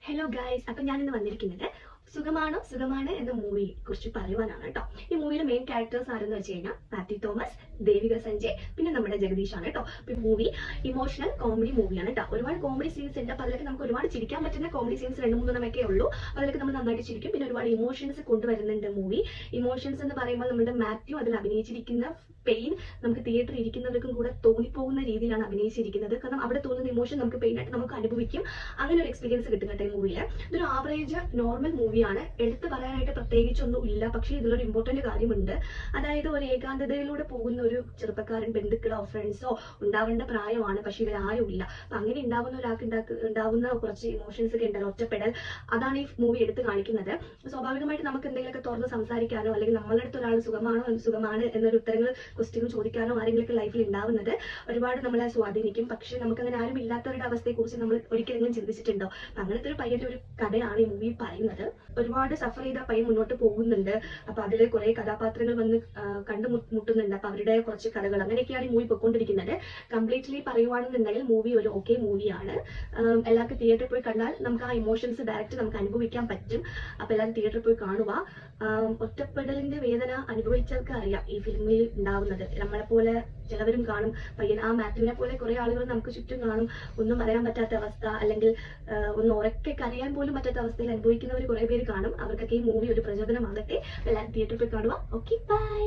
Hello guys, അപ്പൊ ഞാൻ ഇന്ന് വന്നിരിക്കുന്നത് സുഖമാണോ സുഖമാണ് എന്ന മൂവിയെ കുറിച്ച് പറയുവാനാണ് കേട്ടോ. ഈ മൂവിയുടെ മെയിൻ ക്യാരക്ടേഴ്സ് ആരെന്ന് വെച്ച് കഴിഞ്ഞാൽ മാത്യു തോമസ്, ദേവിക സഞ്ജയ്, പിന്നെ നമ്മുടെ ജഗദീഷ് ആണ് കേട്ടോ. മൂവി ഇമോഷണൽ കോമഡി മൂവിയാണ് കേട്ടോ. ഒരുപാട് കോമഡി സീൻസ് ഉണ്ട്. അപ്പൊ അതിലൊക്കെ നമുക്ക് ഒരുപാട് ചിരിക്കാൻ പറ്റുന്ന കോമഡി സീൻസ് 2-3 ഉള്ളൂ. അതിലൊക്കെ നമ്മൾ നന്നായിട്ട് ചിരിക്കും. പിന്നെ ഒരുപാട് ഇമോഷൻസ് കൊണ്ടുവരുന്നുണ്ട് മൂവി. ഇമോഷൻസ് എന്ന് പറയുമ്പോൾ നമ്മുടെ മാത്യു അതിൽ അഭിനയിച്ചിരിക്കുന്ന പെയിൻ നമുക്ക് തിയേറ്ററിൽ ഇരിക്കുന്നവർക്കും കൂടെ തോന്നിപ്പോകുന്ന രീതിയിലാണ് അഭിനയിച്ചിരിക്കുന്നത്. കാരണം അവിടെ തോന്നുന്ന ഇമോഷൻ നമുക്ക് പെയിൻ ആയിട്ട് നമുക്ക് അനുഭവിക്കും. അങ്ങനെ ഒരു എക്സ്പീരിയൻസ് കിട്ടും കേട്ടോ ഈ മൂവിയിൽ. ഇതൊരു ആവറേജ് നോർമൽ മൂവിയാണ്. എടുത്ത് പറയാനായിട്ട് പ്രത്യേകിച്ചൊന്നും ഇല്ല. പക്ഷേ ഇതിലൊരു ഇമ്പോർട്ടന്റ് കാര്യമുണ്ട്. അതായത് ഒരു ഏകാന്തതയിലൂടെ പോകുന്ന ഒരു ചെറുപ്പക്കാരൻ, ബന്ധുക്കളോ ഫ്രണ്ട്സോ ഉണ്ടാവേണ്ട പ്രായമാണ്. പക്ഷെ ഇവരാരും ഇല്ല. അപ്പൊ അങ്ങനെ ഉണ്ടാവുന്ന ഒരാൾക്ക് ഉണ്ടാവുന്ന കുറച്ച് ഇമോഷൻസ് ഒക്കെ ഉണ്ടല്ലോ, ഒറ്റപ്പെടൽ, അതാണ് ഈ മൂവി എടുത്ത് കാണിക്കുന്നത്. സ്വാഭാവികമായിട്ട് നമുക്ക് എന്തെങ്കിലുമൊക്കെ തുറന്ന് സംസാരിക്കാനോ അല്ലെങ്കിൽ നമ്മളുടെ അടുത്ത് ഒരാൾ സുഖമാണ് എന്നൊരു ഉത്തരങ്ങൾ ക്വസ്റ്റ്യൻ ചോദിക്കാനോ ആരെങ്കിലും ലൈഫിൽ ഉണ്ടാവുന്നത് ഒരുപാട് നമ്മളെ സ്വാധീനിക്കും. പക്ഷെ നമുക്ക് അങ്ങനെ ആരും ഇല്ലാത്തവരുടെ അവസ്ഥയെ കുറിച്ച് നമ്മൾ ഒരിക്കലെങ്കിലും ചിന്തിച്ചിട്ടുണ്ടോ? അങ്ങനത്തെ ഒരു പയ്യന്റെ ഒരു കഥയാണ് ഈ മൂവി പറയുന്നത്. ഒരുപാട് സഫർ ചെയ്ത പയ്യൻ മുന്നോട്ട് പോകുന്നുണ്ട്. അപ്പൊ അതിൽ കുറെ കഥാപാത്രങ്ങൾ വന്ന് കണ്ടുമുട്ടുന്നുണ്ട്. അപ്പൊ അവരുടെ കുറച്ച് കഥകൾ അങ്ങനെയൊക്കെയാണ് ഈ മൂവി പോയിക്കൊണ്ടിരിക്കുന്നത്. കംപ്ലീറ്റ്ലി പറയുവാണെന്നുണ്ടെങ്കിൽ മൂവി ഒരു ഓക്കെ മൂവിയാണ്. എല്ലാവർക്കും തിയേറ്ററിൽ പോയി കണ്ടാൽ നമുക്ക് ആ ഇമോഷൻസ് ഡയറക്റ്റ് നമുക്ക് അനുഭവിക്കാൻ പറ്റും. അപ്പൊ എല്ലാവരും തിയേറ്ററിൽ പോയി കാണുക. ഒറ്റപ്പെടലിന്റെ വേദന അനുഭവിച്ചവർക്ക് അറിയാം ഈ ഫിലിമിൽ ഉണ്ടാവുന്നത്. നമ്മളെ പോലെ ചിലവരും കാണും. പയ്യൻ ആ മാത്യുവിനെ പോലെ കുറെ ആളുകൾ നമുക്ക് ചുറ്റും കാണും. ഒന്നും പറയാൻ പറ്റാത്ത അവസ്ഥ, അല്ലെങ്കിൽ ഒന്ന് ഉറക്കെ കരയാൻ പോലും പറ്റാത്ത അവസ്ഥയിൽ അനുഭവിക്കുന്നവർ കുറെ പേര് കാണും. അവർക്കൊക്കെ ഈ മൂവി ഒരു പ്രചോദനമാകട്ടെ. എല്ലാവരും തിയേറ്ററിൽ പോയി കാണുക. Okay, by.